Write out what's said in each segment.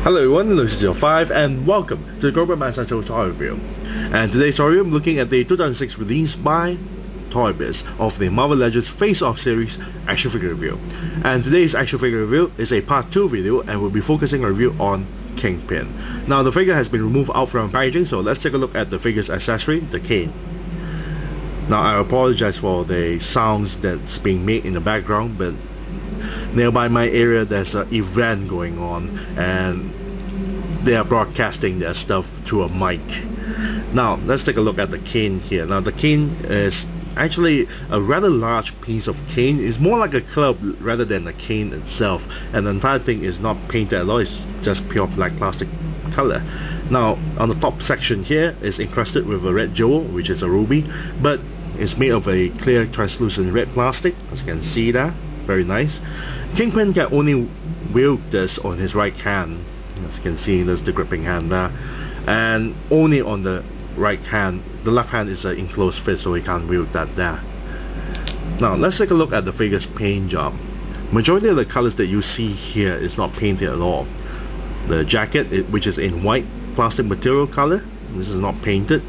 Hello everyone, this is your 5 and welcome to the Global Essential Toy Review. And today's story I'm looking at the 2006 release by ToyBiz of the Marvel Legends Face Off series action figure review. And today's action figure review is a part 2 video and we'll be focusing a review on Kingpin. Now the figure has been removed out from packaging, so let's take a look at the figure's accessory, the cane. Now I apologize for the sounds that's being made in the background, but nearby my area there's an event going on and they are broadcasting their stuff through a mic. Now let's take a look at the cane here. Now the cane is actually a rather large piece of cane. It's more like a club rather than a cane itself, and the entire thing is not painted at all. It's just pure black plastic color. Now on the top section here is encrusted with a red jewel, which is a ruby, but it's made of a clear translucent red plastic, as you can see there. Very nice. Kingpin can only wield this on his right hand. As you can see, there's the gripping hand there, and only on the right hand. The left hand is an enclosed fist, so he can't wield that there. Now let's take a look at the figure's paint job. Majority of the colors that you see here is not painted at all. The jacket, which is in white plastic material color, this is not painted.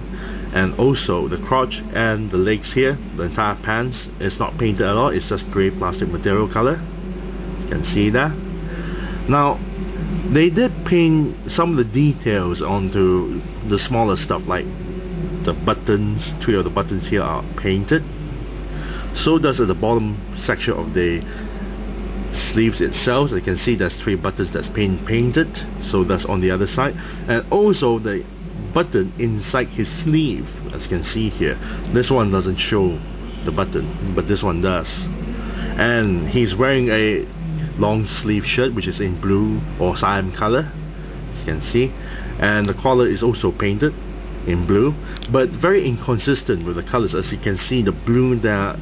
And also the crotch and the legs here, the entire pants is not painted at all. It's just grey plastic material color. You can see that. Now they did paint some of the details onto the smaller stuff, like the buttons. 3 of the buttons here are painted. So does at the bottom section of the sleeves itself. So you can see there's 3 buttons that's painted. So that's on the other side. And also the button inside his sleeve, as you can see here. This one doesn't show the button, but this one does. And he's wearing a long sleeve shirt which is in blue or cyan color, as you can see, and the collar is also painted in blue, but very inconsistent with the colors. As you can see, the blue there,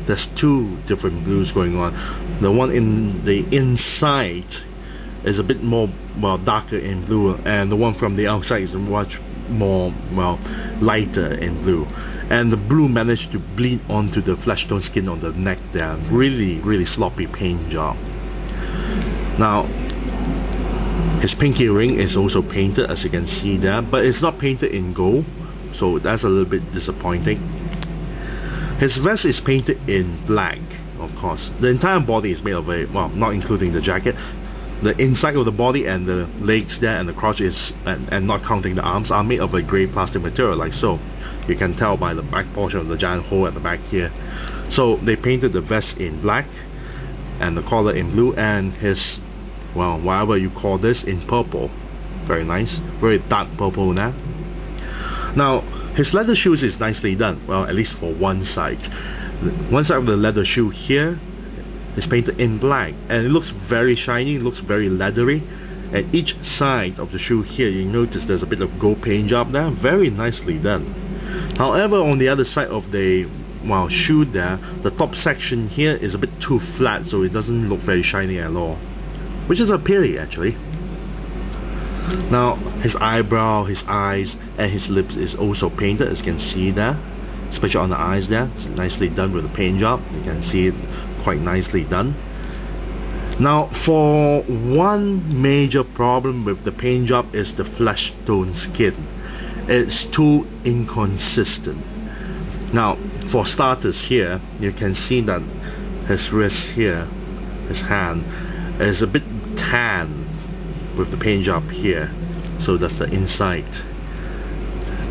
there's 2 different blues going on. The one in the inside is a bit more, well, darker in blue, and the one from the outside is much more, well, lighter in blue, and the blue managed to bleed onto the flesh tone skin on the neck there. Really sloppy paint job. Now his pinky ring is also painted, as you can see there, but it's not painted in gold, so that's a little bit disappointing. His vest is painted in black, of course. The entire body is made of a, well, not including the jacket, the inside of the body and the legs there and the crotch is, and not counting the arms, are made of a grey plastic material, like so. You can tell by the back portion of the giant hole at the back here. So they painted the vest in black and the collar in blue, and his, well, whatever you call this, in purple. Very nice, very dark purple now. Now his leather shoes is nicely done, well, at least for one side. One side of the leather shoe here is painted in black, and it looks very shiny, it looks very leathery. And each side of the shoe here, you notice there's a bit of gold paint job there, very nicely done. However, on the other side of the, well, shoe there, the top section here is a bit too flat, so it doesn't look very shiny at all, which is a pity actually. Now his eyebrow, his eyes and his lips is also painted, as you can see there, especially on the eyes there. It's nicely done with the paint job. You can see it quite nicely done. Now for one major problem with the paint job is the flesh tone skin. It's too inconsistent. Now for starters here, you can see that his wrist here, his hand, is a bit tan with the paint job here. So that's the inside.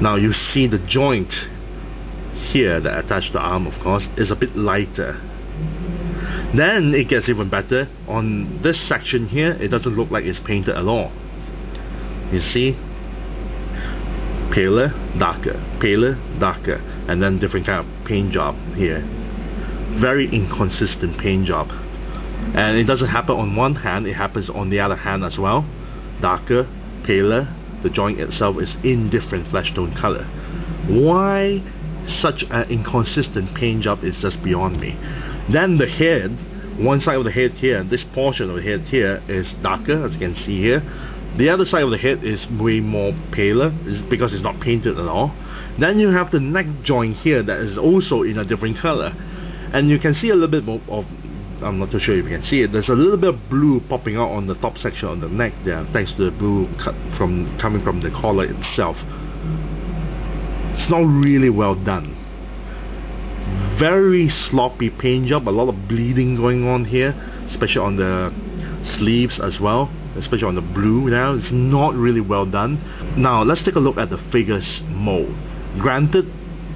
Now you see the joint here that attached the arm, of course, is a bit lighter. Then it gets even better. On this section here, it doesn't look like it's painted at all. You see, paler, darker, and then different kind of paint job here. Very inconsistent paint job, and it doesn't happen on one hand, it happens on the other hand as well. Darker, paler. The joint itself is in different flesh tone color. Why such an inconsistent paint job is just beyond me. Then the head, one side of the head here, this portion of the head here is darker, as you can see here. The other side of the head is way more paler, because it's not painted at all. Then you have the neck joint here that is also in a different color, and you can see a little bit more of I'm not too sure if you can see it. There's a little bit of blue popping out on the top section on the neck there, thanks to the blue coming from the collar itself. It's not really well done. Very sloppy paint job, a lot of bleeding going on here, especially on the sleeves as well, especially on the blue now. It's not really well done. Now let's take a look at the figures mold. Granted,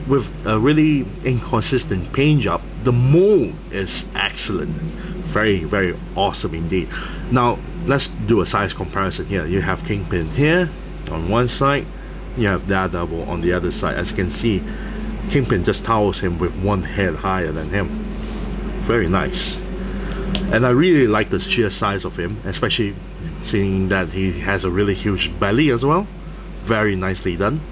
with a really inconsistent paint job, the mold is excellent. Very, very awesome indeed. Now let's do a size comparison here. You have Kingpin here on one side, you have Daredevil on the other side. As you can see, Kingpin just towers him with one head higher than him. Very nice. And I really like the sheer size of him, especially seeing that he has a really huge belly as well. Very nicely done.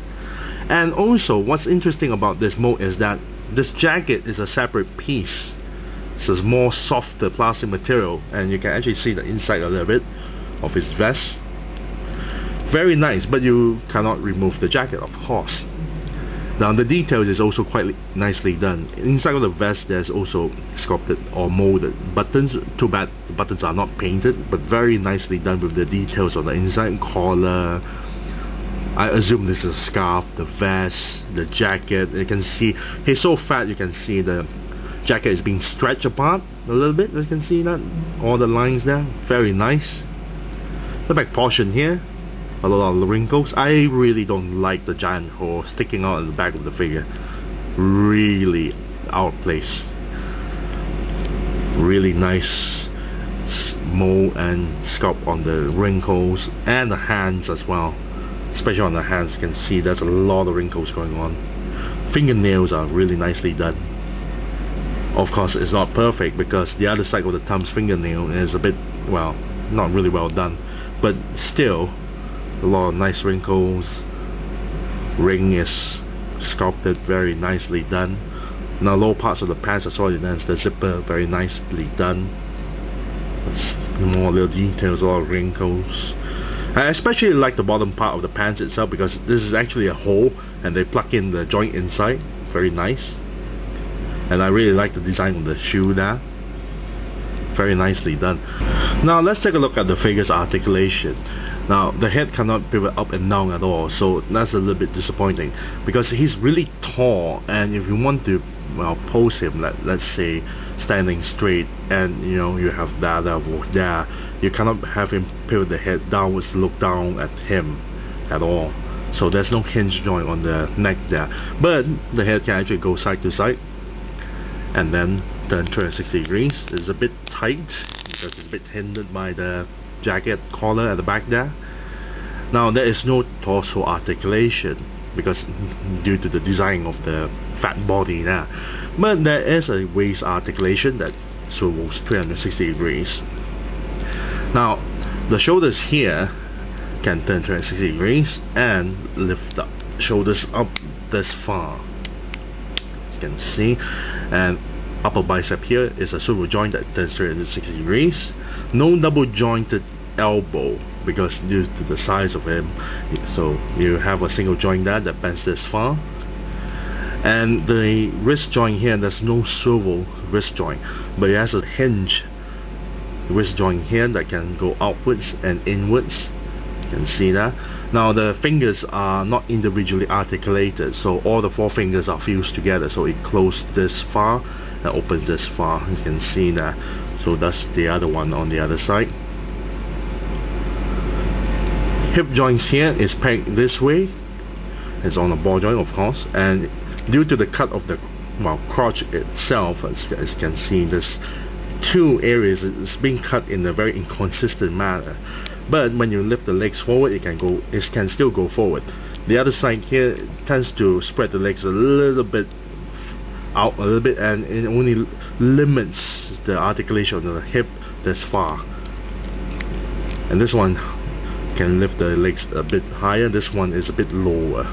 And also, what's interesting about this mold is that this jacket is a separate piece. So it's more softer plastic material, and you can actually see the inside a little bit of his vest. Very nice, but you cannot remove the jacket, of course. Now the details is also quite nicely done. Inside of the vest there's also sculpted or molded buttons. Too bad the buttons are not painted, but very nicely done with the details on the inside collar. I assume this is a scarf, the vest, the jacket. You can see he's so fat, you can see the jacket is being stretched apart a little bit. You can see that, all the lines there. Very nice. The back portion here, a lot of wrinkles. I really don't like the giant hole sticking out in the back of the figure. Really out of place. Really nice mold and sculpt on the wrinkles and the hands as well. Especially on the hands, you can see there's a lot of wrinkles going on. Fingernails are really nicely done. Of course, it's not perfect because the other side of the thumb's fingernail is a bit, well, not really well done. But still, a lot of nice wrinkles. Ring is sculpted, very nicely done. Now low parts of the pants as well, that's the zipper, very nicely done. That's more little details, a lot of wrinkles. I especially like the bottom part of the pants itself because this is actually a hole and they plug in the joint inside. Very nice. And I really like the design of the shoe there. Very nicely done. Now let's take a look at the figure's articulation. Now the head cannot pivot up and down at all, so that's a little bit disappointing because he's really tall, and if you want to, well, pose him, let's say standing straight, and you know you have that level there, you cannot have him pivot the head downwards to look down at him at all. So there's no hinge joint on the neck there, but the head can actually go side to side and then turn 360 degrees. It's a bit tight because it's a bit hindered by the jacket collar at the back there. Now there is no torso articulation because due to the design of the fat body there, but there is a waist articulation that swivels 360 degrees. Now the shoulders here can turn 360 degrees and lift up shoulders up this far, as you can see, and upper bicep here is a swivel joint that turns 360 degrees. No double jointed elbow because due to the size of him, so you have a single joint there that bends this far. And the wrist joint here, there's no swivel wrist joint, but it has a hinge wrist joint here that can go outwards and inwards. You can see that. Now the fingers are not individually articulated, so all the four fingers are fused together, so it closes this far and opens this far. You can see that. So that's the other one on the other side. Hip joints here is pegged this way. It's on a ball joint, of course, and due to the cut of the crotch itself, as you can see, there's two areas. It's being cut in a very inconsistent manner. But when you lift the legs forward, it can still go forward. The other side here tends to spread the legs a little bit out a little bit, and it only limits the articulation of the hip this far. And this one can lift the legs a bit higher, this one is a bit lower.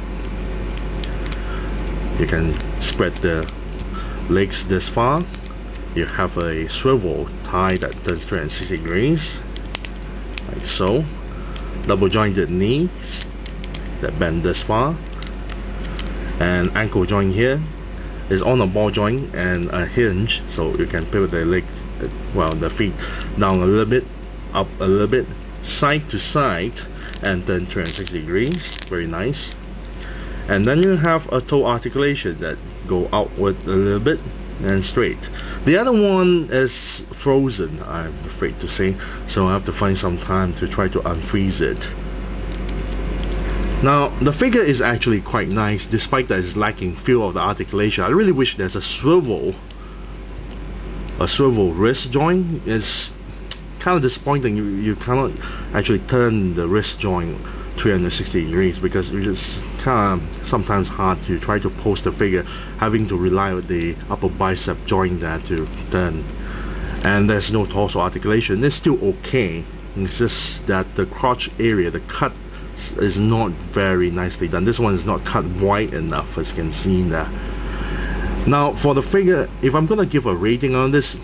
You can spread the legs this far. You have a swivel tie that turns 360 degrees, like so. Double jointed knees that bend this far, and ankle joint here is on a ball joint and a hinge, so you can pivot the leg well, the feet down a little bit, up a little bit, side to side, and then 360 degrees. Very nice. And then you have a toe articulation that go outward a little bit and straight. The other one is frozen, I'm afraid to say, so I have to find some time to try to unfreeze it. Now the figure is actually quite nice, despite that it's lacking feel of the articulation. I really wish there's a swivel wrist joint. It's kind of disappointing. You cannot actually turn the wrist joint 360 degrees, because it's just kind of sometimes hard to try to pose the figure, having to rely on the upper bicep joint there to turn. And there's no torso articulation. It's still okay. It's just that the crotch area, the cut, is not very nicely done. This one is not cut wide enough, as you can see there. Now for the figure, if I'm gonna give a rating on this,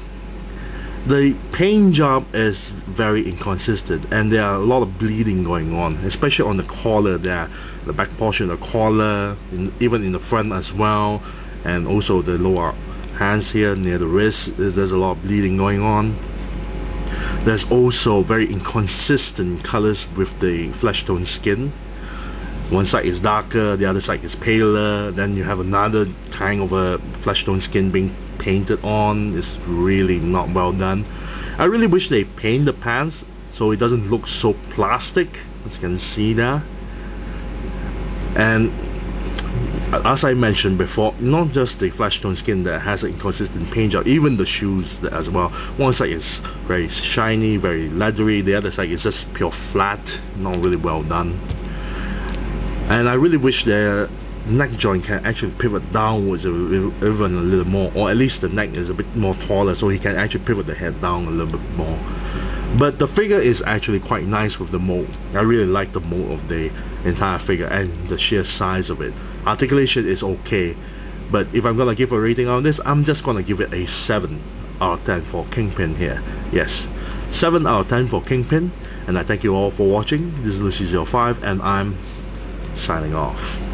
the paint job is very inconsistent, and there are a lot of bleeding going on, especially on the collar there, the back portion of the collar, even in the front as well, and also the lower hands here near the wrist. There's a lot of bleeding going on. There's also very inconsistent colors with the flesh tone skin. One side is darker, the other side is paler, then you have another kind of a flesh tone skin being painted on. It's really not well done. I really wish they paint the pants so it doesn't look so plastic, as you can see there. And as I mentioned before, not just the flesh tone skin that has an inconsistent paint job, even the shoes as well. One side is very shiny, very leathery, the other side is just pure flat, not really well done. And I really wish their neck joint can actually pivot downwards even a little more, or at least the neck is a bit more taller so he can actually pivot the head down a little bit more. But the figure is actually quite nice with the mold. I really like the mold of the entire figure and the sheer size of it. Articulation is okay, but if I'm gonna give a rating on this, I'm just gonna give it a 7 out of 10 for Kingpin here. Yes, 7 out of 10 for Kingpin. And I thank you all for watching. This is Lucy05, and I'm signing off.